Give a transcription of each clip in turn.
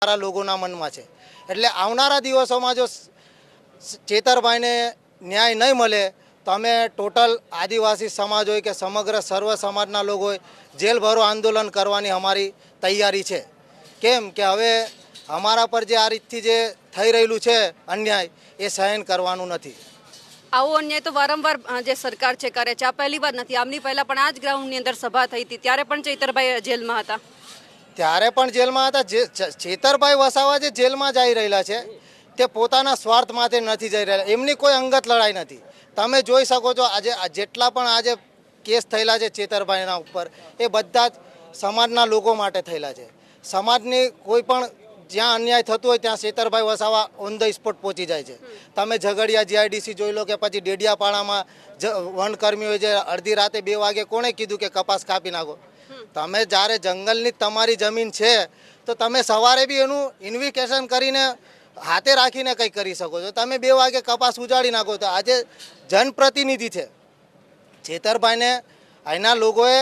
સારા લોકોના મનમાં છે। એટલે આવનારા દિવસોમાં જો ચેતરભાઈને ન્યાય નહીં મળે તો અમે ટોટલ આદિવાસી સમાજ હોય કે સમગ્ર સર્વ સમાજના લોકો હોય જેલ ભરો આંદોલન કરવાની અમારી તૈયારી છે। કેમ કે હવે અમારા પર જે આ રીતથી જે થઈ રહેલું છે અન્યાય એ સહન કરવાનું નથી। આવો અન્યાય તો વારંવાર જે સરકાર છે કરે છે। આ પહેલી વાર નથી, આમની પહેલા પણ આ જ ગ્રાઉન્ડની અંદર સભા થઈ હતી, ત્યારે પણ ચૈતરભાઈ જેલમાં હતા। ત્યારે પણ જેલમાં હતા। ચેતરભાઈ વસાવા જે જેલમાં જઈ રહેલા છે તે પોતાના સ્વાર્થ માટે નથી જઈ રહેલા, એમની કોઈ અંગત લડાઈ નથી। તમે જોઈ શકો છો આજે જેટલા પણ આજે કેસ થયેલા છે ચેતરભાઈના ઉપર એ બધા જ સમાજના લોકો માટે થયેલા છે। સમાજની કોઈ પણ જ્યાં અન્યાય થતું હોય ત્યાં Chaitarbhai Vasava on the spot પહોંચી જાય છે। તમે ઝઘડિયા જીઆઈડીસી જોઈ લો કે પછી ડેડિયાપાડામાં વનકર્મીઓ જે અડધી રાતે 2 વાગે કોણે કીધું કે કપાસ કાપી નાખો? તમે જ્યારે જંગલની તમારી જમીન છે તો તમે સવારે બી એનું ઇન્વેસ્ટિગેશન કરીને હાથે રાખીને કંઈક કરી શકો છો। તમે 2 વાગે કપાસ ઉજાડી નાખો તો આજે જનપ્રતિનિધિ છે ચેતરભાઈને અહીંના લોકોએ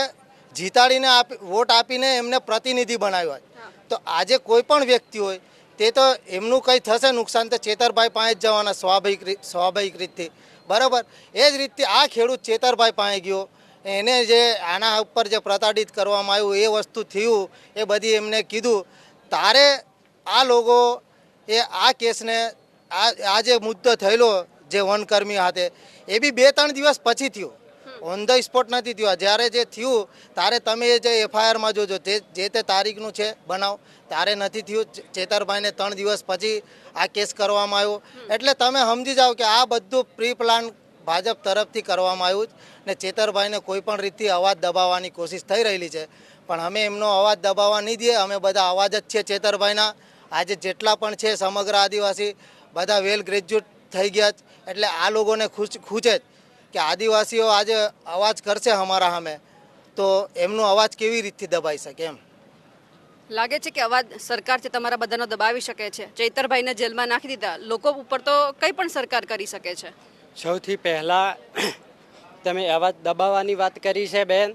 જીતાડીને વોટ આપીને એમને પ્રતિનિધિ બનાવ્યા। તો આજે કોઈ પણ વ્યક્તિ હોય તે તો એમનું કંઈ થશે નુકસાન તો ચેતરભાઈ પાસે જ જવાના સ્વાભાવિક રીતથી, બરાબર। એ જ રીતે આ ખેડૂત ચેતરભાઈ પાસે ગયો, એને જે આના ઉપર જે પ્રતાડિત કરવામાં આવ્યું એ વસ્તુ થયું એ બધી એમને કીધું, તારે આ લોકો એ આ કેસને આ જે મુદ્દો થયેલો જે વનકર્મી હાથે એ બી 2-3 દિવસ પછી થયો, ઓન ધ સ્પોટ નથી થયો। જ્યારે જે થયું તારે તમે જે એફઆઈઆરમાં જોજો જે તે તારીખનું છે બનાવ ત્યારે નથી થયું। ચેતરભાઈને 3 દિવસ પછી આ કેસ કરવામાં આવ્યો। એટલે તમે સમજી જાઓ કે આ બધું પ્રી પ્લાન ભાજપ તરફથી કરવામાં આવ્યું ને ચેતરભાઈને કોઈ પણ રીતથી અવાજ દબાવવાની કોશિશ થઈ રહેલી છે, પણ અમે એમનો અવાજ દબાવવા નહીં દઈએ। અમે બધા અવાજ જ છે ચેતરભાઈના। આજે જેટલા પણ છે સમગ્ર આદિવાસી બધા વેલ ગ્રેજ્યુએટ થઈ ગયા, એટલે આ લોકોને ખૂચે જ કે આદિવાસીઓ આજે અવાજ કરશે અમારા સામે તો એમનો અવાજ કેવી રીતથી દબાઈ શકે એમ લાગે છે કે અવાજ સરકાર છે તમારા બધાનો દબાવી શકે છે। ચૈતરભાઈને જેલમાં નાખી દીધા, લોકો ઉપર તો કંઈ પણ સરકાર કરી શકે છે। સૌથી પહેલાં તમે અવાજ દબાવવાની વાત કરી છે બેન,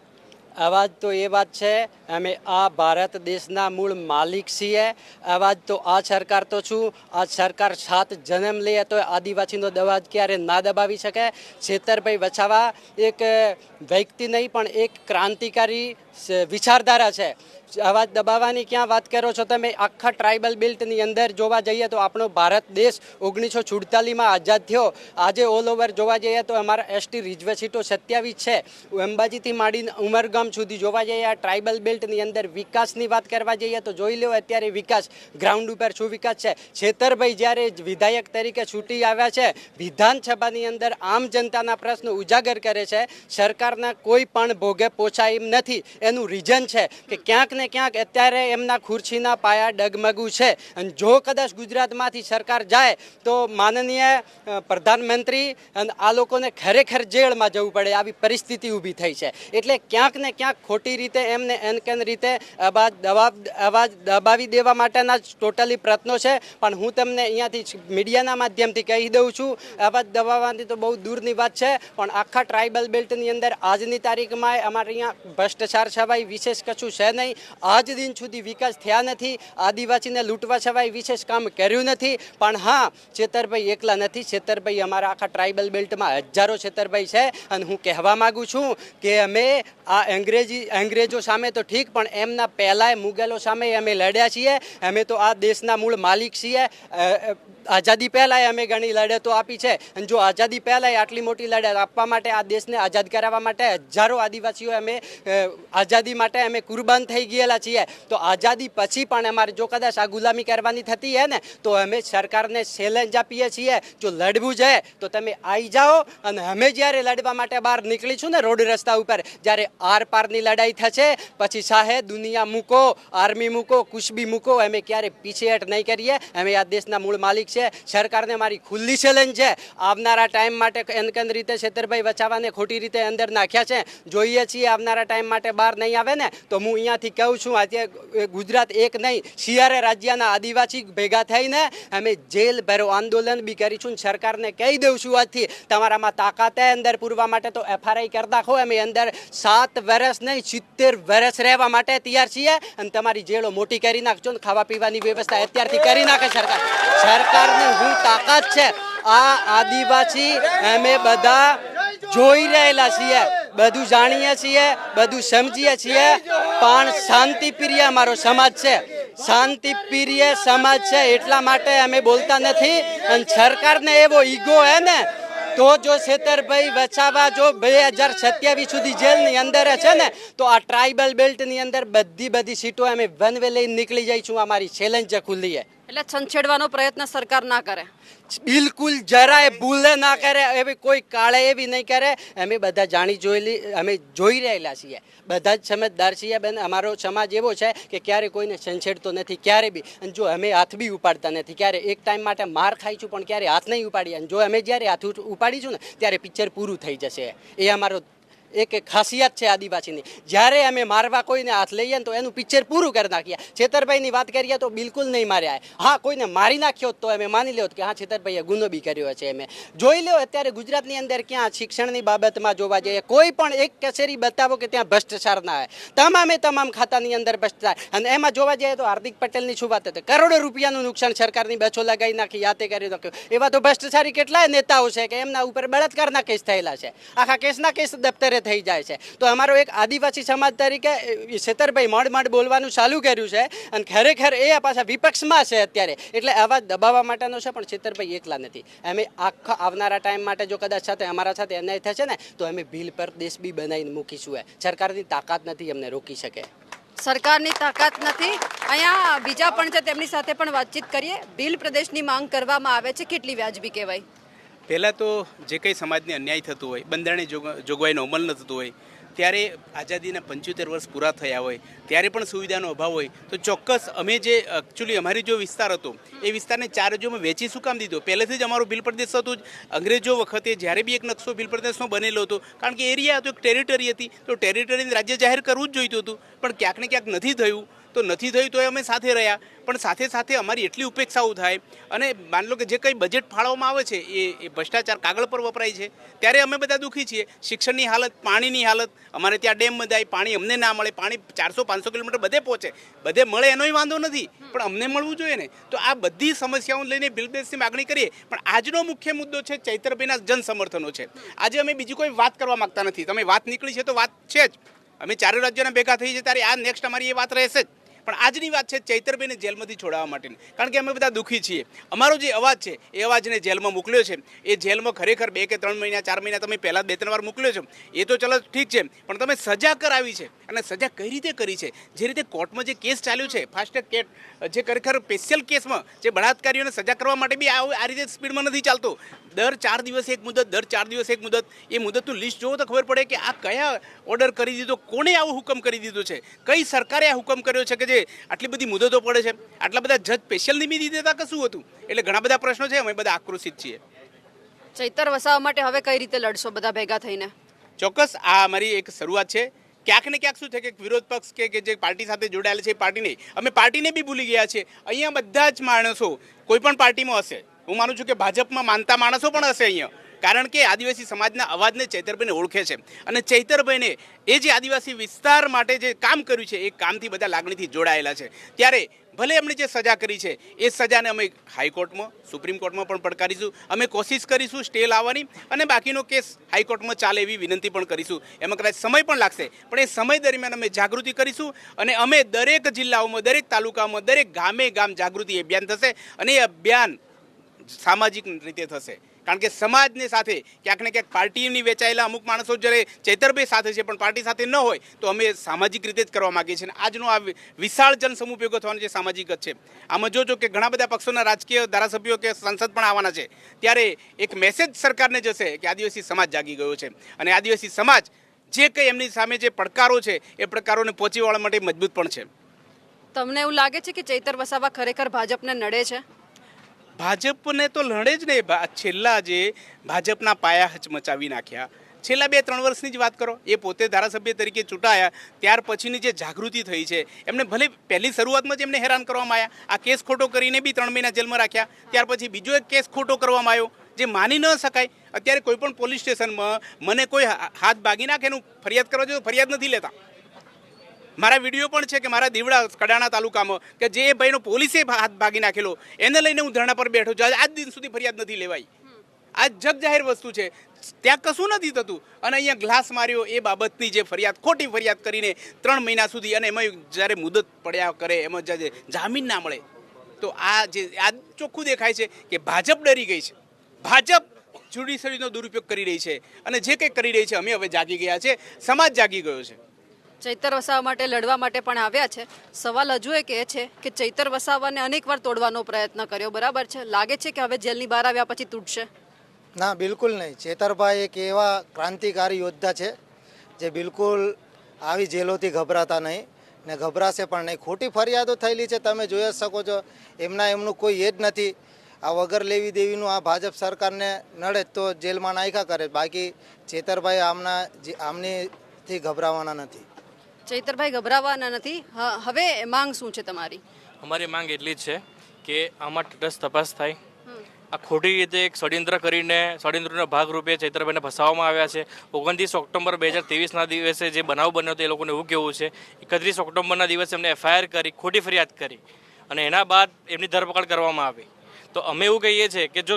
અવાજ તો એ વાત છે અમે આ ભારત દેશના મૂળ માલિક છીએ। અવાજ તો આ સરકાર તો છું, આ સરકાર 7 જન્મ લે તો આદિવાસીનો અવાજ ક્યારે ના દબાવી શકે। ચેતરભાઈ વસાવા એક વ્યક્તિ નહીં પણ એક ક્રાંતિકારી વિચારધારા છે। અવાજ દબાવવાની ક્યાં વાત કરો છો તમે? આખા ટ્રાઇબલ બેલ્ટની અંદર જોવા જઈએ તો આપણો ભારત દેશ 1947માં આઝાદ થયો। આજે ઓલ ઓવર જોવા જઈએ તો અમારા એસટી રિઝર્વ સીટો 27 છે। અંબાજીથી માંડીને ઉમરગામ સુધી જોવા જઈએ આ ટ્રાઇબલ બેલ્ટની અંદર વિકાસની વાત કરવા જઈએ તો જોઈ લો અત્યારે વિકાસ ગ્રાઉન્ડ ઉપર શું વિકાસ છે। ચેતરભાઈ જ્યારે વિધાયક તરીકે છૂટી આવ્યા છે, વિધાનસભાની અંદર આમ જનતાના પ્રશ્નો ઉજાગર કરે છે, સરકારના કોઈ પણ ભોગે પહોંચાય એમ નથી। એનું રીઝન છે કે ક્યાંક ને ક્યાંક અત્યારે એમના ખુરશીના પાયા ડગમગુ છે। અને જો કદાચ ગુજરાતમાંથી સરકાર જાય તો માનનીય પ્રધાનમંત્રી અને આ લોકોને ખરેખર જેલમાં જવું પડે આવી પરિસ્થિતિ ઊભી થઈ છે। એટલે ક્યાંક ને ક્યાંક ખોટી રીતે એમને એનકેન રીતે અવાજ દબાવી દેવા માટેના જ ટોટલી પ્રયત્નો છે। પણ હું તમને અહીંયાથી મીડિયાના માધ્યમથી કહી દઉં છું, અવાજ દબાવવાની તો બહુ દૂરની વાત છે, પણ આખા ટ્રાઇબલ બેલ્ટની અંદર આજની તારીખમાં અમારે અહીંયા ભ્રષ્ટાચાર છવાય વિશેષ કશું છે નહીં। આજ દિન સુધી વિકાસ થયા નથી, આદિવાસીને લૂંટવા છવાય વિશેષ કામ કર્યું નથી। પણ હા, ચેતરભાઈ એકલા નથી, ચેતરભાઈ અમારા આખા ટ્રાઇબલ બેલ્ટમાં હજારો ચેતરભાઈ છે। અને હું કહેવા માગું છું કે અમે આ અંગ્રેજો સામે તો ઠીક, પણ એમના પહેલાંય મુગલો સામે અમે લડ્યા છીએ। અમે તો આ દેશના મૂળ માલિક છીએ। આઝાદી પહેલાંય અમે ઘણી લડતો આપી છે, અને જો આઝાદી પહેલાંય આટલી મોટી લડત આપવા માટે આ દેશને આઝાદ કરાવવા માટે હજારો આદિવાસીઓ અમે આઝાદી માટે અમે કુરબાન થઈ ગયેલા છીએ। તો આઝાદી પછી પણ અમારે જો કદાચ આ ગુલામી કરવાની થતી હે ને તો અમે સરકારને ચેલેન્જ આપીએ છીએ, જો લડવું છે તો તમે આવી જાઓ। અને અમે જ્યારે લડવા માટે બહાર નીકળીશું ને રોડ રસ્તા ઉપર, જ્યારે આર પારની લડાઈ થશે પછી ચાહે દુનિયા મૂકો, આર્મી મૂકો, કુછ બી મૂકો, અમે ક્યારે પીછેહટ નહીં કરીએ। અમે આ દેશના મૂળ માલિક છે। સરકારને મારી ખુલ્લી ચેલેન્જ છે, આવનારા ટાઈમ માટે એનકન રીતે ચેતરભાઈ વસાવાને ખોટી રીતે અંદર નાખ્યા છે, જોઈએ છીએ આવનારા ટાઈમ માટે બહાર સરકાર નહીં આવે ને તો હું અહીંયાથી કહું છું, આજે ગુજરાત એક નહીં સિયારે રાજ્યના આદિવાસી ભેગા થઈને અમે જેલ ભરો આંદોલન બી કરીશું. સરકારને કહી દઉં છું આજથી, તમારામાં તાકાત હે અંદર પૂરવા માટે તો FRI કરી નાખો. અમે અંદર 7 વર્ષ નહીં 70 વર્ષ રહેવા માટે તૈયાર છીએ અને તમારી જેલો મોટી કરી નાખજો ને ખાવા પીવાની વ્યવસ્થા અત્યારથી કરી નાખે સરકાર. સરકારની શું તાકાત છે? આ આદિવાસી અમે બધા જોઈ રહેલા છીએ, બધું જાણીએ છીએ, બધું સમજીએ છીએ, પણ શાંતિપ્રિય અમારો સમાજ છે, શાંતિપ્રિય સમાજ છે, એટલા માટે અમે બોલતા નથી. અને સરકારને એવો ઈગો હે ને તો જો છેતરભાઈ વસાવા જો 2027 સુધી જેલની અંદર છે ને તો આ ટ્રાઇબલ બેલ્ટની અંદર બધી સીટો અમે વન વે લઈને નીકળી જઈશું. અમારી ચેલેન્જ ખુલ્લી છે. એટલે છંછેડવાનો પ્રયત્ન સરકાર ના કરે, બિલકુલ જરાય ભૂલે ના કરે, એવી કોઈ કાળે એવી નહીં કરે. અમે બધા જાણી જોયેલી અમે જોઈ રહેલા છીએ, બધા જ સમજદાર છીએ બેન. અમારો સમાજ એવો છે કે ક્યારે કોઈને છંછેડતો નથી, ક્યારે બી. અને જો અમે હાથ બી ઉપાડતા નથી, ક્યારે એક ટાઈમ માટે માર ખાઈશું પણ ક્યારે હાથ નહીં ઉપાડીએ. અને જો અમે જ્યારે હાથ ઉપાડીશું ને ત્યારે પિક્ચર પૂરું થઈ જશે. એ અમારો એક ખાસિયત છે આદિવાસીની. જ્યારે અમે મારવા કોઈને હાથ લઈએ ને તો એનું પિક્ચર પૂરું કરી નાખીએ. છેતરભાઈની વાત કરીએ તો બિલકુલ નહીં માર્યા. હા, કોઈને મારી નાખ્યો તો અમે માની લ્યો કે હા છેતરભાઈએ ગુનો બી કર્યો છે. અમે જોઈ લો અત્યારે ગુજરાતની અંદર ક્યાં શિક્ષણની બાબતમાં જોવા જઈએ, કોઈ પણ એક કચેરી બતાવો કે ત્યાં ભ્રષ્ટાચાર ના હોય. તમામ ખાતાની અંદર ભ્રષ્ટાચાર. અને એમાં જોવા જઈએ તો હાર્દિક પટેલની શું વાત હતી, કરોડો રૂપિયાનું નુકસાન સરકારની બસો લગાવી નાખી, યાતે કરી નાખ્યું. એવા તો ભ્રષ્ટાચારી કેટલાય નેતાઓ છે કે એમના ઉપર બળાત્કારના કેસ થયેલા છે, આખા કેસના કેસ દફતરે થઈ જાય છે. તો અમારો એક આદિવાસી સમાજ તરીકે છેતરભાઈ માંડ બોલવાનું ચાલુ કર્યું છે અને ખરેખર એ પાછા વિપક્ષમાં છે અત્યારે, એટલે અવાજ દબાવવા માટેનો છે. પણ છેતરભાઈ એકલા નથી. અમે આખા આવનારા ટાઈમ માટે જો કદાચ સાથે અમારા સાથે અન્યાય થશે ને તો અમે બિલ પર દેશ બી બનાવીને મૂકીશું. સરકારની તાકાત નથી અમને રોકી શકે. સરકારની તાકાત નથી. અહીંયા બીજા પણ છે, તેમની સાથે પણ વાતચીત કરીએ. બિલ પ્રદેશની માંગ કરવામાં આવે છે, કેટલી વ્યાજબી કહેવાય? પહેલાં તો જે કંઈ સમાજને અન્યાય થતું હોય, બંધારણીય જોગવાઈનો અમલ ન થતો હોય, ત્યારે આઝાદીના 75 વર્ષ પૂરા થયા હોય ત્યારે પણ સુવિધાનો અભાવ હોય તો ચોક્કસ અમે જે એકચ્યુઅલી અમારી જો વિસ્તાર હતો એ વિસ્તારને 4 રાજ્યોમાં વેચી શું કામ દીધો? પહેલેથી જ અમારો ભીલ પ્રદેશ હતો જ. અંગ્રેજો વખતે જ્યારે બી એક નકશો ભીલ પ્રદેશનો બનેલો હતો, કારણ કે એરિયા હતો, એક ટેરિટરી હતી, તો ટેરિટરીને રાજ્ય જાહેર કરવું જ જોઈતું હતું. પણ ક્યાંક ને ક્યાંક નથી થયું તો અમે સાથે રહ્યા. પણ સાથે અમારી એટલી ઉપેક્ષાઓ થાય અને માન લો કે જે કંઈ બજેટ ફાળવવામાં આવે છે એ ભ્રષ્ટાચાર કાગળ પર વપરાય છે, ત્યારે અમે બધા દુઃખી છીએ. શિક્ષણની હાલત, પાણીની હાલત, અમારે ત્યાં ડેમ બંધાય, પાણી અમને ના મળે. પાણી 400-500 કિલોમીટર બધે પહોંચે, બધે મળે એનોય વાંધો નથી, પણ અમને મળવું જોઈએ ને. તો આ બધી સમસ્યાઓ લઈને બિલ પ્રદેશની માગણી કરીએ. પણ આજનો મુખ્ય મુદ્દો છે ચૈતરભાઈના જન સમર્થનો છે. આજે અમે બીજી કોઈ વાત કરવા માંગતા નથી. તમે વાત નીકળી છે તો વાત છે જ. અમે 4 રાજ્યોના ભેગા થઈ છે ત્યારે આ નેક્સ્ટ અમારી એ વાત રહેશે જ. પણ આજની વાત છે ચૈતરભાઈને જેલમાંથી છોડાવવા માટેની, કારણ કે અમે બધા દુઃખી છીએ. અમારો જે અવાજ છે એ અવાજને જેલમાં મોકલ્યો છે. એ જેલમાં ખરેખર 2 કે 3 મહિના 4 મહિના તમે પહેલાં 2-3 વાર મોકલ્યો છો, એ તો ચલો ઠીક છે, પણ તમે સજા કરાવી છે. અને સજા કઈ રીતે કરી છે? જે રીતે કોર્ટમાં જે કેસ ચાલ્યું છે, ફાસ્ટ ટ્રેક જે ખરેખર સ્પેશિયલ કેસમાં જે બળાત્કારીઓને સજા કરવા માટે બી આ રીતે સ્પીડમાં નથી ચાલતો. દર 4 દિવસે એક મુદત, દર 4 દિવસે એક મુદત. એ મુદતનું લિસ્ટ જોવો તો ખબર પડે કે આ કયા ઓર્ડર કરી દીધો, કોને આવો હુકમ કરી દીધો છે, કઈ સરકારે આ હુકમ કર્યો છે કે જે આટલી બધી મુદતો પડે છે. આટલા બધા જજ સ્પેશિયલ નિમી દેતા કે શું હતું? એટલે ઘણા બધા પ્રશ્નો છે. અમે બધા આક્રોશિત છીએ. ચૈતર વસાવા માટે હવે કઈ રીતે લડશો બધા ભેગા થઈને? ચોક્કસ આ અમારી એક શરૂઆત છે. ક્યાંક ને ક્યાંક શું છે કે વિરોધ પક્ષ કે જે પાર્ટી સાથે જોડાયેલા છે એ પાર્ટી નહીં, અમે પાર્ટીને બી ભૂલી ગયા છે. અહીંયા બધા જ માણસો કોઈ પણ પાર્ટીમાં હશે, હું માનું છું કે ભાજપમાં માનતા માણસો પણ હશે અહીંયા, કારણ કે આદિવાસી સમાજના અવાજને ચૈતરભાઈને ઓળખે છે. અને ચૈતરભાઈને એ જે આદિવાસી વિસ્તાર માટે જે કામ કર્યું છે એ કામથી બધા લાગણીથી જોડાયેલા છે. ત્યારે ભલે એમણે જે સજા કરી છે એ સજાને અમે હાઈકોર્ટમાં, સુપ્રીમ કોર્ટમાં પણ પડકારીશું. અમે કોશિશ કરીશું સ્ટે લાવવાની અને બાકીનો કેસ હાઈકોર્ટમાં ચાલે એવી વિનંતી પણ કરીશું. એમાં કદાચ સમય પણ લાગશે, પણ એ સમય દરમિયાન અમે જાગૃતિ કરીશું. અને અમે દરેક જિલ્લાઓમાં, દરેક તાલુકામાં, દરેક ગામે ગામ જાગૃતિ અભિયાન થશે. અને એ અભિયાન સામાજિક રીતે થશે, કારણ કે સમાજની સાથે ક્યાંક ને ક્યાંક પાર્ટીની વેચાયેલા અમુક માણસો જ્યારે ચૈતરભાઈ સાથે છે પણ પાર્ટી સાથે ન હોય તો અમે સામાજિક રીતે જ કરવા માગીએ છીએ. આજનો આ વિશાળ જનસમૂહ ભેગો થવાનો જે સામાજિક જ છે, આમાં જોજો કે ઘણા બધા પક્ષોના રાજકીય ધારાસભ્યો કે સાંસદ પણ આવવાના છે. ત્યારે એક મેસેજ સરકારને જશે કે આદિવાસી સમાજ જાગી ગયો છે અને આદિવાસી સમાજ જે કંઈ એમની સામે જે પડકારો છે એ પડકારોને પહોંચી વળવા માટે મજબૂત પણ છે. તમને એવું લાગે છે કે ચૈતર વસાવા ખરેખર ભાજપને નડે છે? ભાજપને તો લડે જ ને. છેલ્લા જે ભાજપના પાયા હચમચાવી નાખ્યા, છેલ્લા 2-3 વર્ષની જ વાત કરો. એ પોતે ધારાસભ્ય તરીકે ચૂંટાયા ત્યાર પછીની જે જાગૃતિ થઈ છે, એમને ભલે પહેલી શરૂઆતમાં જ એમને હેરાન કરવામાં આવ્યા, આ કેસ ખોટો કરીને બી 3 મહિના જેલમાં રાખ્યા, ત્યાર પછી બીજો એક કેસ ખોટો કરવામાં આવ્યો જે માની ન શકાય. અત્યારે કોઈ પણ પોલીસ સ્ટેશનમાં મને કોઈ હાથ ભાગી નાખે એનું ફરિયાદ કરવા જોઈએ તો ફરિયાદ નથી લેતા. મારા વિડીયો પણ છે કે મારા દીવડા કડાણા તાલુકામાં કે જે ભાઈનો પોલીસે હાથ ભાગી નાખેલો એને લઈને હું ધરણા પર બેઠો છું. આજ દિન સુધી ફરિયાદ નથી લેવાઈ. આ જગ જાહેર વસ્તુ છે, ત્યાં કશું નથી થતું. અને અહીંયા ગ્લાસ માર્યો એ બાબતની જે ફરિયાદ, ખોટી ફરિયાદ કરીને 3 મહિના સુધી, અને એમાં જ્યારે મુદત પડ્યા કરે એમાં જ્યારે જામીન ના મળે, તો આ ચોખ્ખું દેખાય છે કે ભાજપ ડરી ગઈ છે. ભાજપ જ્યુડિશરીનો દુરુપયોગ કરી રહી છે, અને જે કંઈ કરી રહી છે અમે હવે જાગી ગયા છે, સમાજ જાગી ગયો છે. ચૈતર વસાવા માટે લડવા માટે પણ આવ્યા છે. સવાલ હજુ એક એ છે કે ચૈતર વસાવાને અનેકવાર તોડવાનો પ્રયત્ન કર્યો, બરાબર છે, લાગે છે કે હવે જેલની બહાર આવ્યા પછી તૂટશે? ના, બિલકુલ નહીં. ચેતરભાઈ એક એવા ક્રાંતિકારી યોદ્ધા છે જે બિલકુલ આવી જેલોથી ગભરાતા નહીં ને ગભરાશે પણ નહીં. ખોટી ફરિયાદો થયેલી છે, તમે જોઈ જ શકો છો. એમનું કોઈ એ જ નથી. આ વગર લેવી દેવીનું આ ભાજપ સરકારને નડે તો જેલમાં નાખ્યા કરે. બાકી ચેતરભાઈ આમનીથી ગભરાવાના નથી. ચૈતરભાઈ ગભરાવાના નથી. હવે માંગ શું છે તમારી? અમારી માંગ એટલી જ છે કે આમાં તટસ્થ તપાસ થાય. આ ખોટી રીતે એક ષડયંત્રના ભાગરૂપે ચૈતરભાઈને ફસાવવામાં આવ્યા છે. 29 ઓક્ટોબર 2023ના દિવસે જે બનાવ બન્યો હતો એ લોકોને એવું કેવું છે 31 ઓક્ટોબરના દિવસે એમને FIR કરી, ખોટી ફરિયાદ કરી, અને એના બાદ એમની ધરપકડ કરવામાં આવી. તો અમે એવું કહીએ છીએ કે જો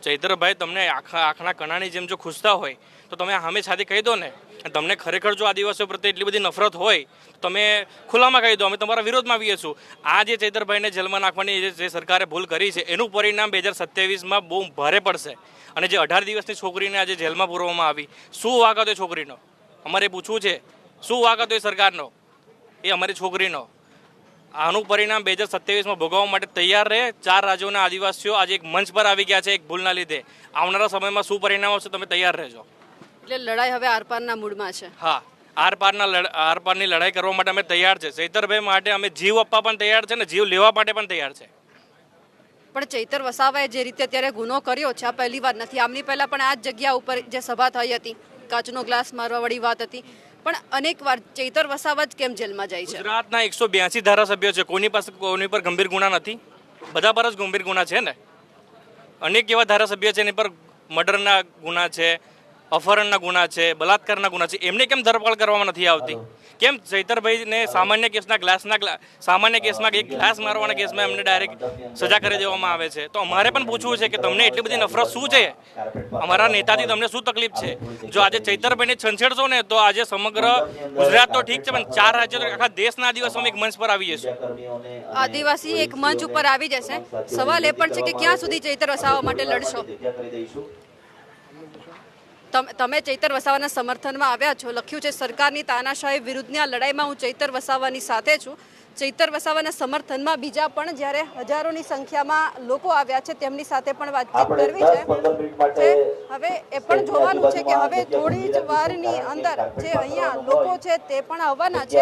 ચૈતરભાઈ તમને આંખના કણાની જેમ જો ખુશતા હોય તો તમે સામે છાતી કહી દો ને. તમને ખરેખર જો આદિવાસીઓ પ્રત્યે એટલી બધી નફરત હોય તો તમે ખુલ્લામાં કહી દો, અમે તમારા વિરોધમાં આવીએ છીએ. આ જે ચૈતરભાઈને જેલમાં નાખવાની જે સરકારે ભૂલ કરી છે એનું પરિણામ 2027માં બહુ ભારે પડશે. અને જે 18 દિવસની છોકરીને આજે જેલમાં પૂરવામાં આવી, શું વાંક હતો એ છોકરીનો? અમારે પૂછવું છે, શું વાંક હતો એ સરકારનો, એ અમારી છોકરીનો? આનું પરિણામ 2027માં ભોગવવા માટે તૈયાર રહે. 4 રાજ્યોના આદિવાસીઓ આજે એક મંચ પર આવી ગયા છે એક ભૂલના લીધે. આવનારા સમયમાં શું પરિણામ આવશે તમે તૈયાર રહેજો. એટલે લડાઈ હવે આરપારના મૂડમાં છે. હા, આરપારની લડાઈ કરવા માટે અમે તૈયાર છે. ચૈતરભાઈ માટે અમે જીવ આપવા પણ તૈયાર છે ને જીવ લેવા માટે પણ તૈયાર છે. પણ ચૈતર વસાવાએ જે રીતે અત્યારે ગુનો કર્યો છે આ પહેલી વાર નથી. આમની પહેલા પણ આ જ જગ્યા ઉપર જે સભા થઈ હતી, કાચનો ગ્લાસ મારવા વાળી વાત હતી, પણ અનેક વાર ચૈતર વસાવા જ કેમ જેલમાં જાય છે? ગુજરાતના 182 ધારાસભ્યો છે, કોની પર ગંભીર ગુના નથી? બધા પર જ ગંભીર ગુના છે ને. અનેક એવા ધારાસભ્ય છે એની પર મર્ડરના ગુના છે, અપહરણના ગુના છે, બલાત્કારના ગુના છે, એમને કેમ ધરપકડ કરવામાં નથી આવતી? કેમ ચૈતરભાઈને સામાન્ય કેસમાં એક ગ્લાસ મારવાના કેસમાં એમને ડાયરેક્ટ સજા કરી દેવામાં આવે છે? તો અમારે પણ પૂછવું છે કે તમને એટલી બધી નફરત શું છે? અમારા નેતાથી તમને શું તકલીફ છે? જો આજે ચૈતરભાઈને છંછેડશો ને તો આજે સમગ્ર ગુજરાત તો ઠીક છે પણ 4 રાજ્યો તો આખા દેશના આદિવાસીઓ એક મંચ પર આવી જશે. આદિવાસી એક મંચ ઉપર આવી જશે. સવાલ એ પણ છે કે ક્યાં સુધી ચૈતર વસાવા માટે લડશો? તમે ચૈતર વસાવાના સમર્થનમાં આવ્યા છો. લખ્યું છે સરકારની તાનાશાહી વિરુદ્ધની આ લડાઈમાં હું ચૈતર વસાવાની સાથે છું. ચૈતર વસાવાના સમર્થનમાં બીજા પણ જ્યારે હજારોની સંખ્યામાં લોકો આવ્યા છે તેમની સાથે પણ વાતચીત કરવી છે. હવે એ પણ જોવાનું છે કે હવે થોડી જ વારની અંદર જે અહીંયા લોકો છે તે પણ આવવાના છે.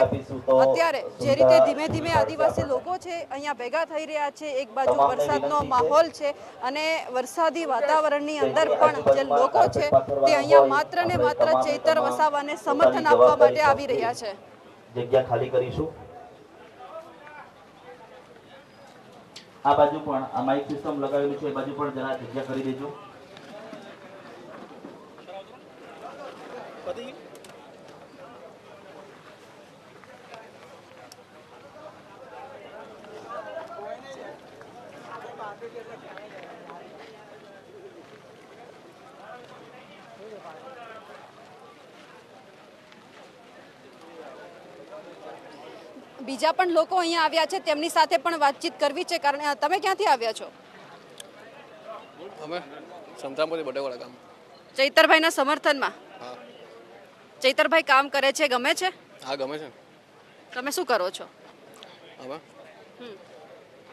અત્યારે જે રીતે ધીમે ધીમે આદિવાસી લોકો છે અહીંયા ભેગા થઈ રહ્યા છે, એક બાજુ વરસાદનો માહોલ છે અને વરસાદી વાતાવરણની અંદર પણ જે લોકો છે તે અહીંયા માત્ર ને માત્ર ચૈતર વસાવાને સમર્થન આપવા માટે આવી રહ્યા છે. જગ્યા ખાલી કરીશું. આ બાજુ પણ આ માઇક સિસ્ટમ લગાવેલું છે, એ બાજુ પણ જરા જગ્યા કરી દેજો. બીજા પણ લોકો અહીંયા આવ્યા છે તેમની સાથે પણ વાતચીત કરવી છે. કારણ તમે ક્યાંથી આવ્યા છો? અમે સંતરામપુરથી બટેવાડા ગામ. ચૈતરભાઈના સમર્થનમાં? હા. ચૈતરભાઈ કામ કરે છે, ગમે છે? હા, ગમે છે. તમે શું કરો છો?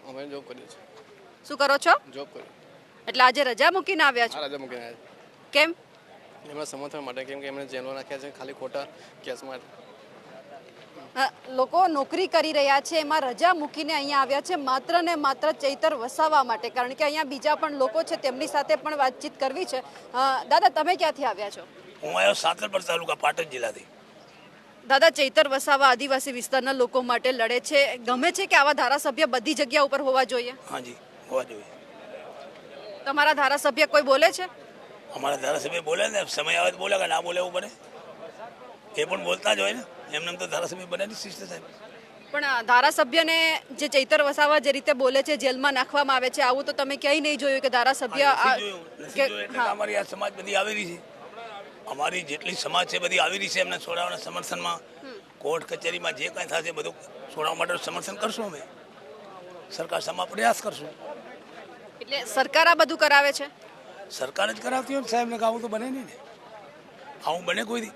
અમે જોબ કરીએ છીએ. શું કરો છો? જોબ કરીએ. એટલે આજે રજા મૂકીને આવ્યા છો? રજા મૂકીને આવ્યા. કેમ? એમના સમર્થન માટે, કેમ કે એમને જેલમાં નાખ્યા છે ખાલી ખોટા કેસમાં. લોકો નોકરી કરી રહ્યા છે એમાં રજા મૂકીને અહીંયા આવ્યા છે માત્ર ને માત્ર ચૈતર વસાવા માટે. કારણ કે અહીંયા બીજા પણ લોકો છે તેમની સાથે પણ વાતચીત કરવી છે. દાદા, તમે ક્યાંથી આવ્યા છો? હું આવ્યો સાંતલપર તાલુકા પાટણ જિલ્લાથી. દાદા, ચૈતર વસાવા આદિવાસી વિસ્તારના લોકો માટે લડે છે. ગમે છે કે આવા ધારાસભ્ય બધી જગ્યા ઉપર હોવા જોઈએ? હાજી, હોવા જોઈએ. તમારા ધારાસભ્ય કોઈ બોલે છે? અમારા ધારાસભ્ય બોલે ને, સમય આવે તો બોલે, કે ના બોલે એવું બને. એ પણ બોલતા જ હોય ને, એમને તો ધારાસભ્ય બને નહીં શિસ્ત સાહેબ. પણ ધારાસભ્યને જે ચૈતર વસાવા જે રીતે બોલે છે, જેલમાં નાખવામાં આવે છે, આવું તો તમે ક્યાંય નહીં જોયું કે ધારાસભ્ય નથી જોયું એટલે કે અમારી આ સમાજ બધી આવી રહી છે. અમારી જેટલી સમાજ છે બધી આવી રહી છે એમને છોડાવવાના સમર્થનમાં. કોર્ટ કચેરીમાં જે કાંઈ થશે બધું છોડાવવા માટે સમર્થન કરશું અમે. સરકાર સામે પ્રયાસ કરશું. એટલે સરકાર આ બધું કરાવે છે? સરકાર જ કરાવતી હોય સાહેબ ને, આવું તો બને નહીં ને. આવું બને કોઈ દી?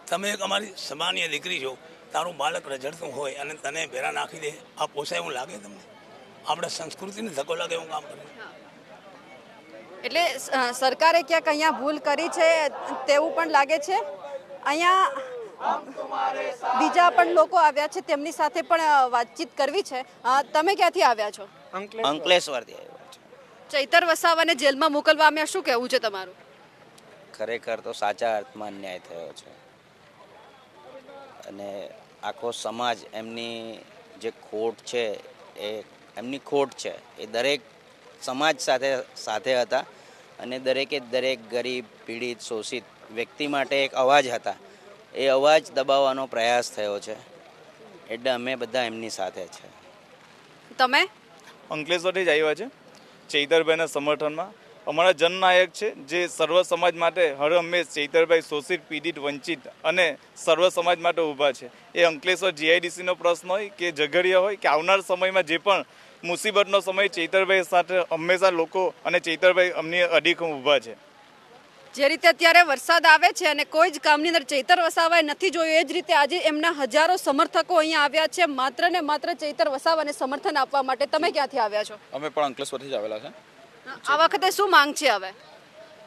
તમે એક અમારી સમાન્ય દીકરી છો, તારું બાળક રજડતું હોય અને તને ભેરા નાખી દે, આ પોસાય એવું લાગે તમને? આપણે સંસ્કૃતિને ધક્કો લાગે એવું કામ કર્યું. એટલે સરકારે ક્યાંક અહીંયા ભૂલ કરી છે તેવું પણ લાગે છે. અહીંયા બીજા પણ લોકો આવ્યા છે, તેમની સાથે પણ વાતચીત કરવી છે. તમે ક્યાંથી આવ્યા છો? અંકલેશ્વરથી આવ્યો છું. ચૈતર વસાવાને જેલમાં મોકલવામાં શું કહેવું છે તમારું? ખરેખર તો સાચા અર્થમાં અન્યાય થયો છે અને આખો સમાજ એમની જે ખોટ છે એ એમની ખોટ છે એ દરેક સમાજ સાથે હતા અને દરેકે દરેક ગરીબ, પીડિત, શોષિત વ્યક્તિ માટે એક અવાજ હતા. એ અવાજ દબાવવાનો પ્રયાસ થયો છે, એટલે અમે બધા એમની સાથે છે. તમે? અંકલેશ્વરથી જ આવ્યા છે ચૈતરભાઈના સમર્થનમાં. અમારા જનનાયક છે જે સર્વ સમાજ માટે હર હંમેશ ચૈતરભાઈ શોષિત, પીડિત, વંચિત અને સર્વ સમાજ માટે ઊભા છે. એ અંકલેશ્વર જીઆઈડીસીનો પ્રશ્ન હોય કે ઝઘડિયા હોય કે આવનાર સમયમાં જે પણ મુસીબતનો સમય, ચૈતરભાઈ સાથે હંમેશા લોકો અને ચૈતરભાઈ અમની અડીખમ ઊભા છે. જે રીતે અત્યારે વરસાદ આવે છે અને કોઈ જ કામની અંદર ચૈતર વસાવાએ નથી જોયું, એ જ રીતે આજે એમના હજારો સમર્થકો અહીંયા આવ્યા છે માત્ર ને માત્ર ચૈતર વસાવાને સમર્થન આપવા માટે. તમે ક્યાંથી આવ્યા છો? અમે પણ અંકલેશ્વરથી જ આવેલા છે. આ વખતે શું માંગ છે હવે?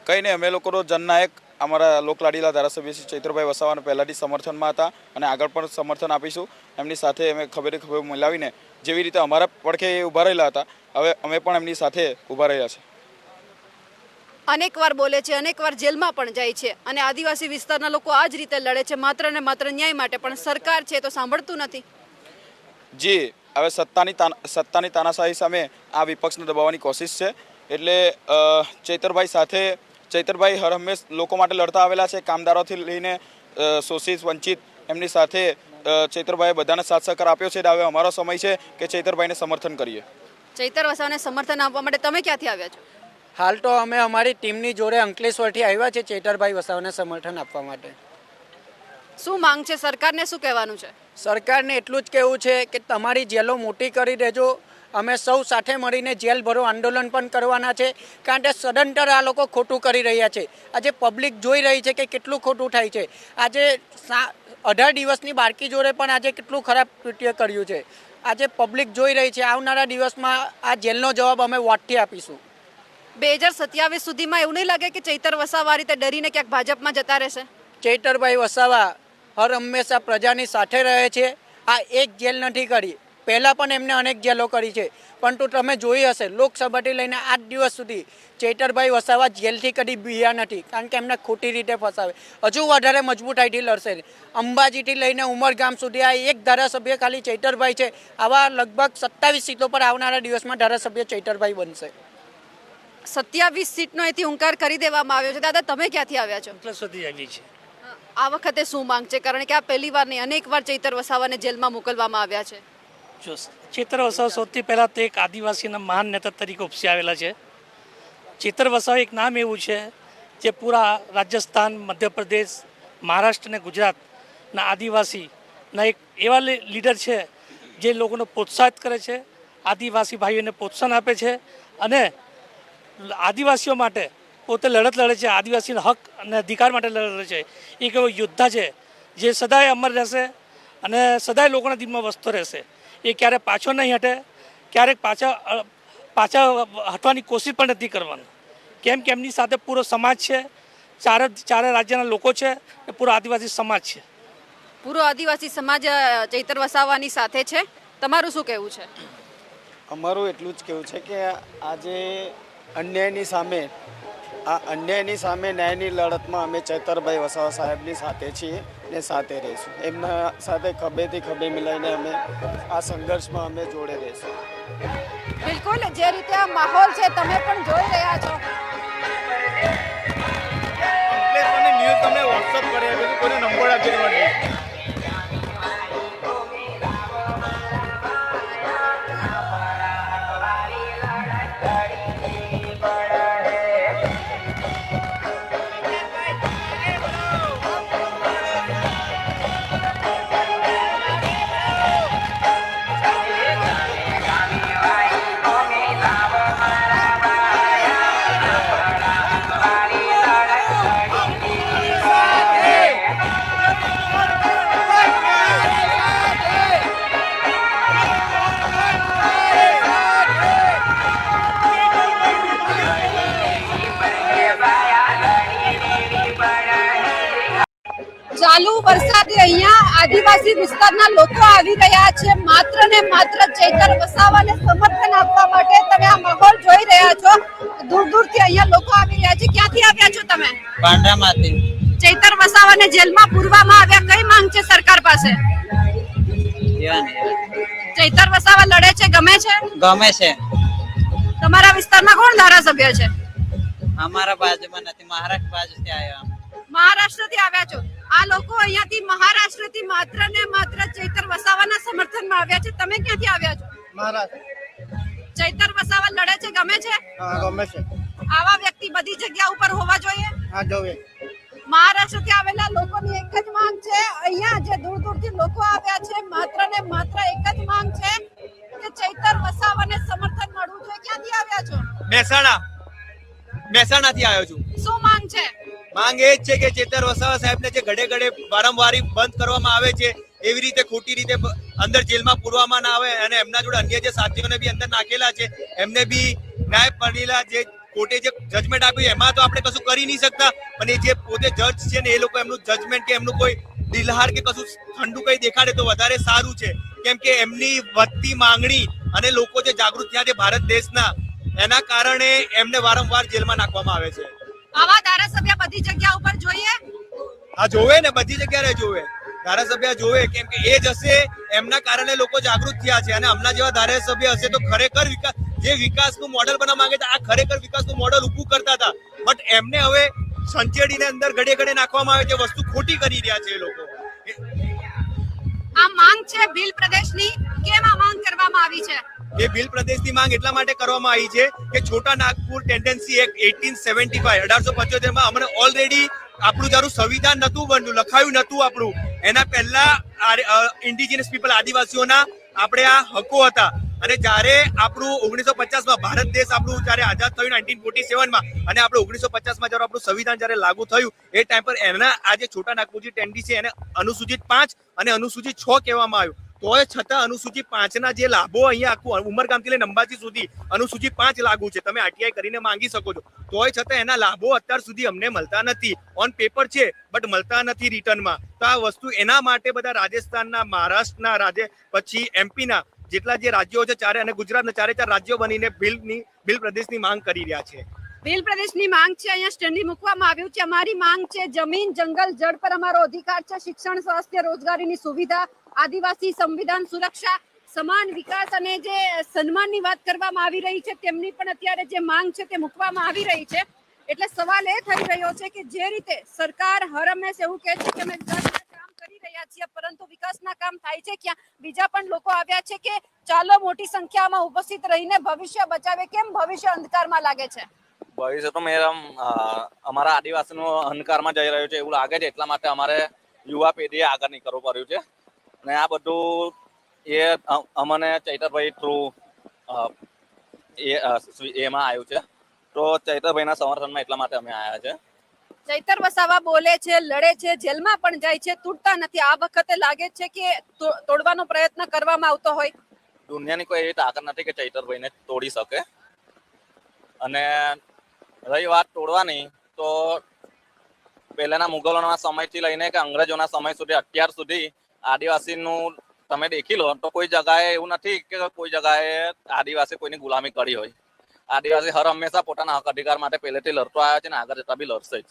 કંઈ નહીં, અમે લોકો તો જનનાયક અમારા લોકલાડીલા ધારાસભ્ય શ્રી ચૈતરભાઈ વસાવાને પહેલાંથી સમર્થનમાં હતા અને આગળ પણ સમર્થન આપીશું. એમની સાથે અમે ખબર મિલાવીને જેવી રીતે અમારા પડખે એ ઊભા રહેલા હતા, હવે અમે પણ એમની સાથે ઊભા રહ્યા છે. અનેક વાર બોલે છે, અનેક વાર જેલમાં પણ જાય છે અને આદિવાસી વિસ્તારના લોકો આ જ રીતે લડે છે માત્ર ને માત્ર ન્યાય માટે, પણ સરકાર છે તો સાંભળતું નથી. જી, હવે સત્તાની તાનાશાહી સામે આ વિપક્ષને દબાવવાની કોશિશ છે. એટલે ચૈતરભાઈ હર હંમેશ લોકો માટે લડતા આવેલા છે. કામદારોથી લઈને શોષિત, વંચિત, એમની સાથે ચૈતરભાઈએ બધાને સાથ સહકાર આપ્યો છે. હવે અમારો સમય છે કે ચૈતરભાઈને સમર્થન કરીએ. ચૈતર વસાવાને સમર્થન આપવા માટે તમે ક્યાંથી આવ્યા છો? હાલ તો અમે અમારી ટીમની જોડે અંકલેશ્વરથી આવ્યા છે ચૈતરભાઈ વસાવાને સમર્થન આપવા માટે. શું માંગ છે? સરકારને શું કહેવાનું છે? સરકારને એટલું જ કહેવું છે કે તમારી જેલો મોટી કરી દેજો. અમે સૌ સાથે મળીને જેલ ભરો આંદોલન પણ કરવાના છે, કારણ કે સદંતર આ લોકો ખોટું કરી રહ્યા છે. આજે પબ્લિક જોઈ રહી છે કે કેટલું ખોટું થાય છે. આજે 18 દિવસની બાળકી જોડે પણ આજે કેટલું ખરાબ કૃત્ય કર્યું છે. આજે પબ્લિક જોઈ રહી છે. આવનારા દિવસમાં આ જેલનો જવાબ અમે વોટથી આપીશું. 2027 સુધીમાં એવું નહીં લાગે કે ચૈતર વસાવા રીતે ડરીને ક્યાંક ભાજપમાં જતા રહેશે? ચૈતરભાઈ વસાવા હર હંમેશા પ્રજાની સાથે રહે છે. આ એક જેલ નથી કરી, પહેલાં પણ એમને અનેક જેલો કરી છે, પરંતુ તમે જોઈ હશે લોકસભાથી લઈને 8 દિવસ સુધી ચૈતરભાઈ વસાવા જેલથી કદી બિયા નથી, કારણ કે એમને ખોટી રીતે ફસાવે. હજુ વધારે મજબૂતાઈથી લડશે. અંબાજીથી લઈને ઉમરગામ સુધી આ એક ધારાસભ્ય ખાલી ચૈતરભાઈ છે. આવા લગભગ 27 સીટો પર આવનારા દિવસમાં ધારાસભ્ય ચૈતરભાઈ બનશે. 27 સીટનો એથી હુંકાર કરી દેવામાં આવ્યો છે. દાદા, તમે ક્યાંથી આવ્યા છો? અંકલેશ્વરથી આવી છે. આ વખતે શું માંગ છે? કારણ કે આ પહેલી વાર નહીં, અનેક વાર ચૈતર વસાવાને જેલમાં મોકલવામાં આવ્યા છે. જો ચૈતર વસાવા સૌથી પહેલાં તો એક આદિવાસીના મહાન નેતા તરીકે ઉપસી આવેલા છે. ચૈતર વસાવા એક નામ એવું છે જે પૂરા રાજસ્થાન, મધ્યપ્રદેશ, મહારાષ્ટ્ર અને ગુજરાતના આદિવાસીના એક એવા લીડર છે જે લોકોને પ્રોત્સાહિત કરે છે, આદિવાસી ભાઈઓને પ્રોત્સાહન આપે છે અને આદિવાસીઓ માટે પોતે લડત લડે છે. આદિવાસીના હક અને અધિકાર માટે લડે છે. એક એવો યોદ્ધા છે જે સદાય અમર રહેશે અને સદાય લોકોના દિલમાં વસતો રહેશે. એ ક્યારે પાછો નહીં હટે, ક્યારેક પાછા હટવાની કોશિશ પણ નથી કરવાની, કેમ કે એમની સાથે પૂરો સમાજ છે, ચારે રાજ્યના લોકો છે અને પૂરો આદિવાસી સમાજ છે. પૂરો આદિવાસી સમાજ ચૈતર વસાવાની સાથે છે. તમારું શું કહેવું છે? અમારું એટલું જ કહેવું છે કે આજે અન્યાયની સામે આ અન્યાયની સામે ન્યાયની લડતમાં અમે ચૈતરભાઈ વસાવા સાહેબની સાથે છીએ ને સાથે રહીશું. એમના સાથે ખભેથી ખભે મિલાઈને અમે આ સંઘર્ષમાં અમે જોડે રહીશું. બિલકુલ જે રીતે આ માહોલ છે તમે પણ જોઈ રહ્યા છો. ન્યૂઝ તમને વોટ્સઅપ કરી આપે છે, કોઈને નંબર આપી દેવાનો. ચાલુ વરસાદે અહીંયા આદિવાસી વિસ્તારના લોકો આવી રહ્યા છે માત્ર ને માત્ર ચૈતર વસાવાને સમર્થન આપવા માટે. તમે આ માહોલ જોઈ રહ્યા છો, દૂર દૂરથી અહીંયા લોકો આવી રહ્યા છે. ક્યાંથી આવ્યા છો તમે? પાંડામાંથી. ચૈતર વસાવાને જેલમાં પૂરવામાં આવ્યા, કઈ માંગ છે સરકાર પાસે? ચૈતર વસાવા લડે છે, ગમે છે? ગમે છે. તમારા વિસ્તારમાં કોણ ધારાસભ્ય છે? અમારા બાજુમાં નથી, મહારાષ્ટ્ર બાજુથી આવ્યા. મહારાષ્ટ્રથી આવ્યા છો. આ લોકો અહીંયાથી મહારાષ્ટ્રથી માત્ર ને માત્ર ચૈતર વસાવાના સમર્થનમાં આવ્યા છે. તમે ક્યાંથી આવ્યા છો? મહારાષ્ટ્ર. ચૈતર વસાવા લડે છે, ગમે છે? હા, ગમે છે. આવા વ્યક્તિ બધી જગ્યા ઉપર હોવા જોઈએ. હા, જોઈએ. મહારાષ્ટ્રથી આવેલા લોકોની એક જ માંગ છે, અહીંયા જે દૂર દૂરથી લોકો આવ્યા છે માત્ર ને માત્ર એક જ માંગ છે કે ચૈતર વસાવાને સમર્થન મળવું જોઈએ. ક્યાંથી આવ્યા છો? મહેસાણાથી આવ્યો છું. શું માંગ છે? માંગ એ જ છે કે ચેતર વસાવા સાહેબને જે ઘડે ઘડે વારંવાર બંધ કરવામાં આવે છે, એવી રીતે ખોટી રીતે અંદર જેલમાં પૂરવામાં ના આવે અને એમના જોડે અન્ય જે સાથીઓને બી અંદર નાખેલા છે એમને બી ન્યાય મળેલા જે કોર્ટે જે જજમેન્ટ આપ્યું એમાં તો આપણે કશું કરી નહીં શકતા, પણ એ જે પોતે જજ છે ને એ લોકો એમનું જજમેન્ટ કે એમનું કોઈ દિલહાર કે કશું ઠંડુ કઈ દેખાડે તો વધારે સારું છે. કેમ કે એમની વધતી માંગણી અને લોકો જે જાગૃત થયા છે ભારત દેશના, એના કારણે એમને વારંવાર જેલમાં નાખવામાં આવે છે. આવા ધારાસભ્ય બધી જગ્યા ઉપર જોઈએ. આ જોવે ને, બધી જગ્યાએ જોવે, ધારાસભ્ય જોવે, કેમ કે એ જ હશે એમના કારણે લોકો જાગૃત થયા છે. અને હમણાં જેવા ધારાસભ્ય હશે તો ખરેખર જે વિકાસનું મોડેલ બનાવવા માંગે છે, આ ખરેખર વિકાસનું મોડેલ ઊભું કરતા હતા, બટ એમને હવે સંચેડીને અંદર ઘડે ઘડે નાખવામાં આવે છે, વસ્તુ ખોટી કરી રહ્યા છે એ લોકો. આ માંગ છે ભીલ પ્રદેશની, કેમ આ માંગ કરવામાં આવી છે? એ ભીલ પ્રદેશની માંગ એટલા માટે કરવામાં આવી છે કે છોટા નાગપુર ટેન્ડન્સી એક્ટ 1875 માં અમને ઓલરેડી આપણું જરું સંવિધાન નતું બન્યું, લખાયું નતું આપણું, એના પહેલા ઇન્ડિજિનસ પીપલ આદિવાસીઓના આપણે આ હકો હતા. અને જ્યારે આપણું 1950 માં ભારત દેશ આપણું જ્યારે આઝાદ થયું 1947 માં, અને આપણે 1950 માં જ્યારે આપણું સંવિધાન જ્યારે લાગુ થયું એ ટાઈમ પર એના આ જે છોટા નાગપુરજી ટેન્ડી છે એને અનુસૂચિત 5 અને અનુસૂચિત 6 કહેવામાં આવ્યું. તોય છતાં અનુસૂચિત 5 ના જે લાભો અહીંયા આખું ઉમરગામથી લઈને અંબાજી સુધી અનુસૂચિત 5 લાગુ છે, તમે આરટીઆઈ કરીને માંગી શકો છો, તોય છતાં એના લાભો અત્યાર સુધી અમને મળતા નથી. ઓન પેપર છે બટ મળતા નથી રિટર્નમાં. તો આ વસ્તુ એના માટે બધા રાજસ્થાનના, મહારાષ્ટ્રના રાજ્ય, પછી એમપીના જેટલા જે રાજ્યો છે ચારે, અને ગુજરાતના 4 રાજ્યો બનીને ભીલ પ્રદેશની માંગ કરી રહ્યા છે. ભીલ પ્રદેશની માંગ છે, અહીંયા સ્ટેન્ડિંગ મૂકવામાં આવ્યું છે. અમારી માંગ છે જમીન, જંગલ, જળ પર અમારો અધિકાર છે, શિક્ષણ, સ્વાસ્થ્ય, રોજગારીની સુવિધા, આદિવાસી સંવિધાન સુરક્ષા, સમાન વિકાસ અને જે સન્માનની વાત કરવામાં આવી રહી છે તેમની પણ અત્યારે જે માંગ છે તે મૂકવામાં આવી રહી છે. એટલે સવાલ એ થઈ રહ્યો છે કે જે રીતે સરકાર હરમેશ એવું કહે છે કે અમે વિકાસના કામ કરી રહ્યા છીએ, પરંતુ વિકાસના કામ થાય છે ક્યાં? બીજા પણ લોકો આવ્યા છે કે ચાલો મોટી સંખ્યામાં ઉપસ્થિત રહીને ભવિષ્ય બચાવે. કેમ ભવિષ્ય અંધકારમાં લાગે છે? ભવિષ્ય તો અમારા આદિવાસીનું અંધકારમાં જઈ રહ્યું છે એવું લાગે છે, એટલા માટે અમારે યુવા પેઢીએ આગળ નીકળવું પડ્યું છે. અને આ બધું એ અમને ચૈતરભાઈ થ્રુ એમાં આવ્યું છે, તો ચૈતરભાઈના સમર્થનમાં એટલા માટે અમે આવ્યા છે. ચૈતર વસાવા બોલે છે, લડે છે, જેલમાં પણ જાય છે, તૂટતા નથી. આ વખતે લાગે છે કે તોડવાનો પ્રયત્ન કરવામાં આવતો હોય. દુનિયાની કોઈ એવી તાકાત નથી કે ચૈતરભાઈને તોડી શકે. અને રહી વાત તોડવાની, તો પહેલાના મુગલોના સમયથી લઈને કે અંગ્રેજોના સમય સુધી અત્યાર સુધી આદિવાસીનું તમે દેખી લો તો કોઈ જગાએ એવું નથી કે કોઈ જગાએ આદિવાસી કોઈની ગુલામી કરી હોય. આદિવાસી હર હંમેશા પોતાના હક અધિકાર માટે પહેલેથી લડતો આવ્યો છે ને આગળ જતા બી લડશે જ.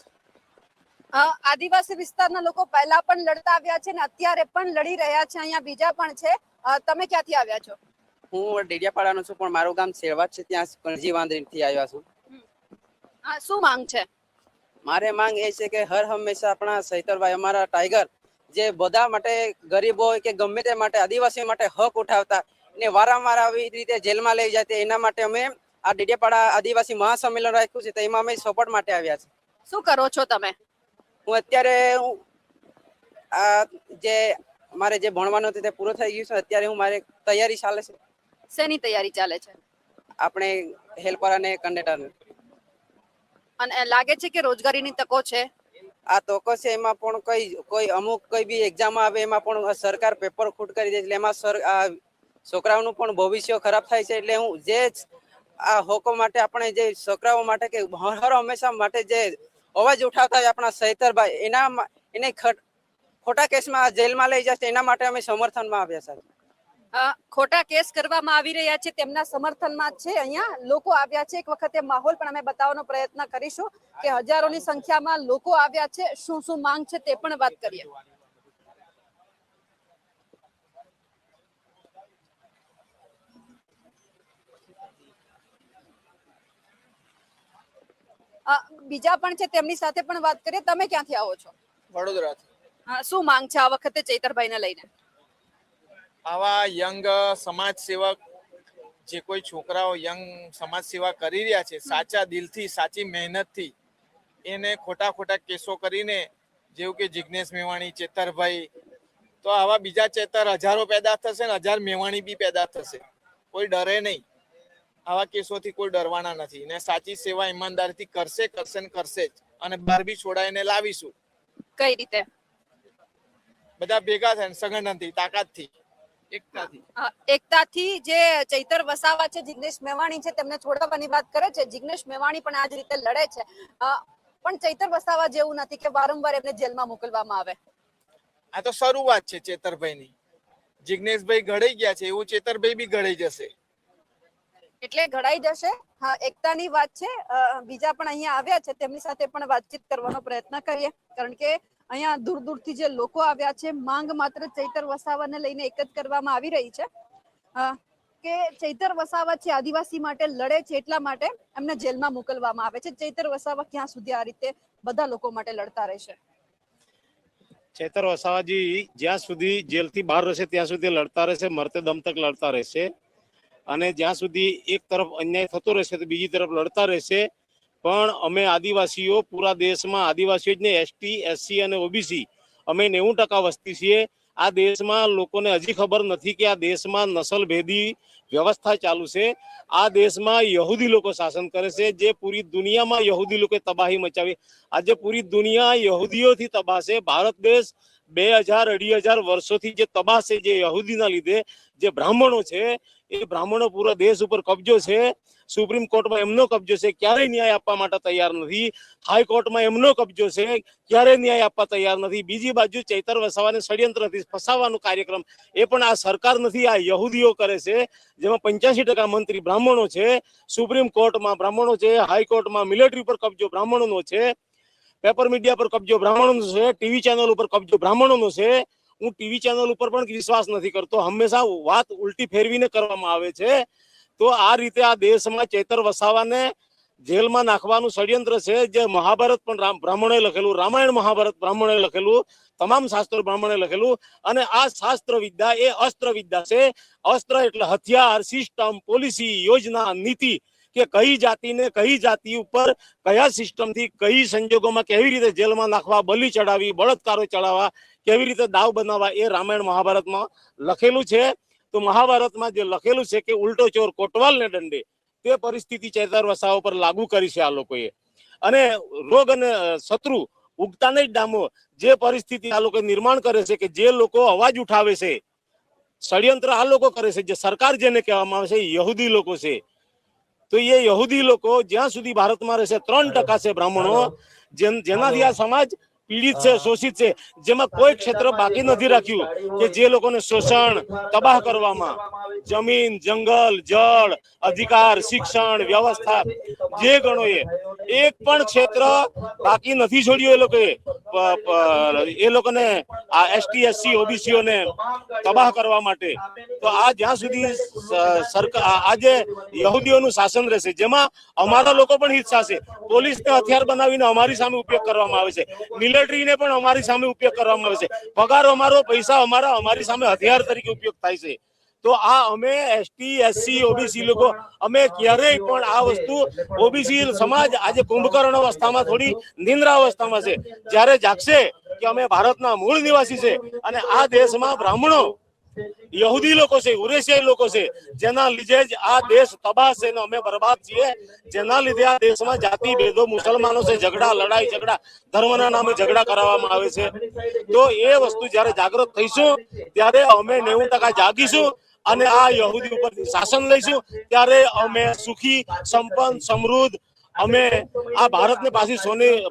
આદિવાસી વિસ્તારના લોકો પહેલા પણ લડતા આવ્યા છે ને અત્યારે પણ લડી રહ્યા છે. અહીંયા બીજા પણ છે. તમે ક્યાંથી આવ્યા છો? હું ડેડિયાપાડાનો છું, પણ મારું ગામ સેવાત છે, ત્યાં કણજી વાંદરીથી આવ્યા છું. શું માંગ છે? મારે માંગ એ છે કે હર હંમેશા આપણા સૈતરભાઈ અમારા ટાઈગર જે બધા માટે ગરીબ હોય કે ગમે તે માટે આદિવાસી માટે હક ઉઠાવતા ને વારંવાર આવી રીતે જેલમાં લઈ જાય એના માટે અમે આ ડેડિયાપાડા આદિવાસી મહાસંમેલન રાખ્યું છે, તો એમાં અમે સપોર્ટ માટે આવ્યા છે. શું કરો છો તમે? હું અત્યારે આ જે મારે જે ભણવાનું હતું તે પૂરું થઈ ગયું છે. અત્યારે હું મારે તૈયારી ચાલે છે. શેની તૈયારી ચાલે છે? આપણે હેલ્પર અને કંડક્ટર. અને લાગે છે કે રોજગારીની તકો છે? આ તકો છે, એમાં પણ કોઈ અમુક કોઈ બી એક્ઝામ આવે એમાં પણ સરકાર પેપર ખોટ કરી દે, એટલે એમાં છોકરાઓનું પણ ભવિષ્ય ખરાબ થાય છે. એટલે હું જે આ હકો માટે આપણે જે છોકરાઓ માટે કે હર હંમેશા માટે જે અવાજ ઉઠાવતા હોય આપણા સૈતરભાઈ એને ખોટા કેસમાં જેલમાં લઈ જશે, એના માટે અમે સમર્થનમાં આવ્યા છે. ખોટા કેસ કરવામાં આવી રહ્યા છે તેમના સમર્થનમાં છે અહીંયા લોકો આવ્યા છે. એક વખતે માહોલ પણ અમે બતાવવાનો પ્રયત્ન કરીશું કે હજારોની સંખ્યામાં લોકો આવ્યા છે. શું શું માંગ છે તે પણ વાત કરીએ. બીજા પણ છે, તેમની સાથે પણ વાત કરીએ. તમે ક્યાંથી આવો છો? વડોદરાથી. શું માંગ છે આ વખતે ચૈતરભાઈને લઈને? આવા યંગ સમાજ સેવક જે કોઈ છોકરાઓ યંગ સમાજ સેવા કરી રહ્યા છે, સાચા દિલથી સાચી મહેનતથી, એને ખોટા કેસો કરીને, જેવું કે જિગ્નેશ મેવાણી, ચેતરભાઈ, તો આવા બીજા ચેતર હજારો પેદા થશે ને 1000 મેવાણી બી પેદા થશે. કોઈ ડરે નહીં. આવા કેસોથી કોઈ ડરવાના નથી ને સાચી સેવા ઈમાનદારીથી કરશે જ. અને બહાર બી છોડાઈને લાવીશું. કઈ રીતે? બધા ભેગા થઈને સંગઠનથી, તાકાતથી, એકતાથી. જે ચૈતર વસાવા છે, જિગ્નેશ મેવાણી છે, તેમને છોડાવવાની વાત કરે છે. જિગ્નેશ મેવાણી પણ આ જ રીતે લડે છે, પણ ચૈતર વસાવા જેવું નથી કે વારંવાર એમને જેલમાં મોકલવામાં આવે. આ તો શરૂઆત છે ચેતરભાઈની. જિગ્નેશભાઈ ઘડાઈ ગયા છે, એવું ચેતરભાઈ બી ઘડાઈ જશે. એટલે ઘડાઈ જશે. હા, એકતાની વાત છે. બીજા પણ અહીંયા આવ્યા છે, તેમની સાથે પણ વાતચીત કરવાનો પ્રયત્ન કરીએ, કારણ કે અહીંયા દૂર દૂરથી જે લોકો આવ્યા છે, માંગ માત્ર ચૈતર વસાવાને લઈને એક જ કરવામાં આવી રહી છે કે ચૈતર વસાવા છે આદિવાસી માટે લડે છે, એટલા માટે એમને જેલમાં મોકલવામાં આવે છે. ચૈતર વસાવા ક્યાં સુધી આ રીતે બધા લોકો માટે લડતા રહેશે? ચૈતર વસાવાજી જ્યાં સુધી જેલથી બહાર રહેશે ત્યાં સુધી લડતા રહેશે, મરતે દમ તક લડતા રહેશે. અને જ્યાં સુધી એક તરફ અન્યાય થતો રહેશે તો બીજી તરફ લડતા રહેશે. પણ અમે આદિવાસીઓ પૂરા દેશમાં આદિવાસીઓ જ ને એસટી, એસસી અને ઓબીસી અમે 90% વસ્તી છીએ. આ દેશમાં લોકોને હજી ખબર નથી કે આ દેશમાં નસલભેદી વ્યવસ્થા ચાલુ છે. આ દેશમાં યહૂદી લોકો શાસન કરે છે, જે પૂરી દુનિયામાં યહૂદી લોકોએ તબાહી મચાવી. આજે પૂરી દુનિયા યહૂદીઓથી તબાહ છે. ભારત દેશ 2000-2500 વર્ષોથી જે તબાહ છે, જે યહૂદીના લીધે, જે બ્રાહ્મણો છે, એ બ્રાહ્મણો પૂરા દેશ ઉપર કબજો છે. સુપ્રીમ કોર્ટમાં એમનો કબજો છે, ક્યારેય ન્યાય આપવા માટે તૈયાર નથી. હાઈકોર્ટમાં એમનો કબજો છે, ક્યારેય ન્યાય આપવા તૈયાર નથી. બીજી બાજુ ચૈતર વસાવાને ષડયંત્રથી ફસાવવાનો કાર્યક્રમ એ પણ આ સરકાર નથી, આ યહૂદીઓ કરે છે, જેમાં 85% મંત્રી બ્રાહ્મણો છે. સુપ્રીમ કોર્ટમાં બ્રાહ્મણો છે, હાઈકોર્ટમાં મિલિટરી પર કબજો બ્રાહ્મણોનો છે, પેપર મીડિયા પર કબજો બ્રાહ્મણોનો છે, ટીવી ચેનલ ઉપર કબજો બ્રાહ્મણોનો છે. હું ટીવી ચેનલ ઉપર પણ વિશ્વાસ નથી કરતો, હંમેશા વાત ઉલટી ફેરવીને કરવામાં આવે છે. તો આ રીતે આ દેશમાં ચૈતર વસાવાને જેલમાં નાખવાનું ષડયંત્ર છે. જે મહાભારત પણ બ્રાહ્મણોએ લખેલું, રામાયણ મહાભારત બ્રાહ્મણોએ લખેલું, તમામ શાસ્ત્રો બ્રાહ્મણોએ લખેલું. અને આ શાસ્ત્ર વિદ્યા એ અસ્ત્ર વિદ્યા છે. અસ્ત્ર એટલે હથિયાર, સિસ્ટમ, પોલિસી, યોજના, નીતિ, કે કઈ જાતિને કઈ જાતિ ઉપર કયા સિસ્ટમથી કઈ સંજોગોમાં કેવી રીતે જેલમાં નાખવા, બલિ ચડાવી, બળાત્કારો ચડાવવા, કેવી રીતે દાવ બનાવવા, એ રામાયણ મહાભારતમાં લખેલું છે. તો મહાભારતમાં જે લખેલું છે કે ઉલટો ચોર કોટવાલને દંડે, તે પરિસ્થિતિ ચૈતર વસાવા પર લાગુ કરી છે આ લોકોએ. અને રોગ અને શત્રુ ઉગતા નહીં ડામો, જે પરિસ્થિતિ આ લોકો નિર્માણ કરે છે કે જે લોકો અવાજ ઉઠાવે છે, ષડયંત્ર આ લોકો કરે છે, જે સરકાર જેને કહેવામાં આવે છે યહૂદી લોકો છે. તો એ યહૂદી લોકો જ્યાં સુધી ભારતમાં રહેશે, 3% છે બ્રાહ્મણો, જેનાથી આ સમાજ પીડિત છે, શોષિત છે, જેમાં કોઈ ક્ષેત્ર બાકી નથી રાખ્યું કે જે લોકોને શોષણ તબાહ કરવામાં, જમીન, જંગલ, જળ, અધિકાર, શિક્ષણ, વ્યવસ્થા, જે ગણો એક પણ ક્ષેત્ર બાકી નથી છોડ્યું એ લોકોને આ એસટી, એસસી, ઓબીસીઓને તબાહ કરવા માટે. તો આ જ્યાં સુધી સરકાર આજે યહૂદીઓનું શાસન રહેશે, જેમાં અમારા લોકો પણ હિસ્સા છે, પોલીસને હથિયાર બનાવીને અમારી સામે ઉપયોગ કરવામાં આવે છે, મિલિટરીને પણ અમારી સામે ઉપયોગ કરવામાં આવે છે, પગાર અમારો, પૈસા અમારા, અમારી સામે હથિયાર તરીકે ઉપયોગ થાય છે. તો આ અમે એસટી, એસસી, ઓબીસી લોકો અમે ક્યારેય પણ આ વસ્તુ, ઓબીસી સમાજ આજે કુંભકર્ણ અવસ્થામાં, થોડી નિંદ્રા અવસ્થામાં છે. જ્યારે જાગશે કે અમે ભારતના મૂળ નિવાસી છે અને આ દેશમાં બ્રાહ્મણો, યહૂદી લોકો છે, યુરેશિયાઈ લોકો છે, જેના લીધે જ આ દેશ તબાહ છે ને અમે બરબાદ છીએ, જેના લીધે આ દેશમાં જાતિ ભેદો, મુસલમાનો છે, ઝઘડા, લડાઈ ઝઘડા, ધર્મના નામે ઝઘડા કરવામાં આવે છે. તો એ વસ્તુ જ્યારે જાગૃત થઈશું ત્યારે અમે 90% જાગીશું અને આ યહૂદી ઉપર શાસન લઈશું. ત્યારે અમે સુખી, સંપન્ન, સમૃદ્ધ, અમે આ ભારતને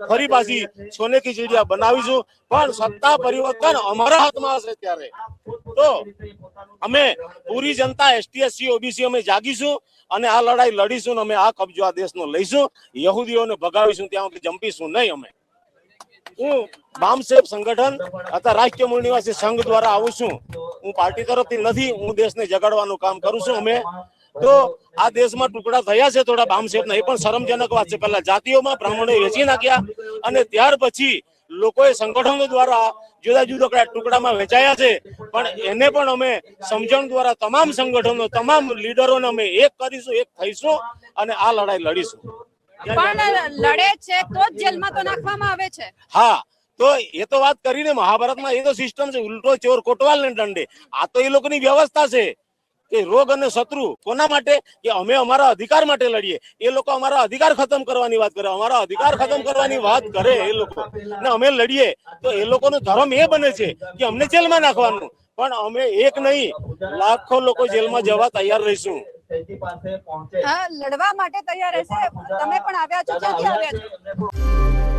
ફરી પાછી સોને કી ચીડિયા બનાવીશું. પણ સત્તા પરિવર્તન અમારા હાથમાં હશે ત્યારે તો અમે પૂરી જનતા, એસટી, એસસી, ઓબીસી અમે જાગીશું અને આ લડાઈ લડીશું ને અમે આ કબજો આ દેશનો લઈશું, યહૂદીઓને ભગાવીશું, ત્યાં જંપીશું નહીં. અમે હું બામસેફ સંગઠન અથવા રાષ્ટ્રીય મૂળ નિવાસી સંઘ દ્વારા આવું છું. હું પાર્ટી તરફથી નથી, હું દેશને જગાડવાનું કામ કરું છું. અમે તો આ દેશમાં ટુકડા થયા છે થોડા બામસેફના, એ પણ શરમજનક વાત છે. પહેલા જાતિઓમાં બ્રાહ્મણોએ વેચી નાખ્યા અને ત્યાર પછી લોકોએ સંગઠનો દ્વારા જુદા જુદા ટુકડામાં વેચાયા છે. પણ એને પણ અમે સમજણ દ્વારા તમામ સંગઠનો, તમામ લીડરોને અમે એક કરીશું, એક થઈશું અને આ લડાઈ લડીશું. પણ લડે છે તો જ જેલમાં તો નાખવામાં આવે છે. હા, તો એ તો વાત કરીને મહાભારતમાં એ તો સિસ્ટમ છે, ઉલટો ચોર કોટવાલ ને દંડે. આ તો એ લોકોની વ્યવસ્થા છે કે રોગ અને શત્રુ કોના માટે, કે અમે અમારા અધિકાર માટે લડીએ. એ લોકો અમારા અધિકાર ખતમ કરવાની વાત કરે, અમારા અધિકાર ખતમ કરવાની વાત કરે એ લોકો ને અમે લડીએ તો એ લોકોનો ધર્મ એ બને છે કે અમને જેલમાં નાખવાનું. પણ અમે એક નહીં, લાખો લોકો જેલમાં જવા તૈયાર રહીશું. લડવા માટે તૈયાર રહેશે. તમે પણ આવ્યા છો, ક્યાંથી આવ્યા છો?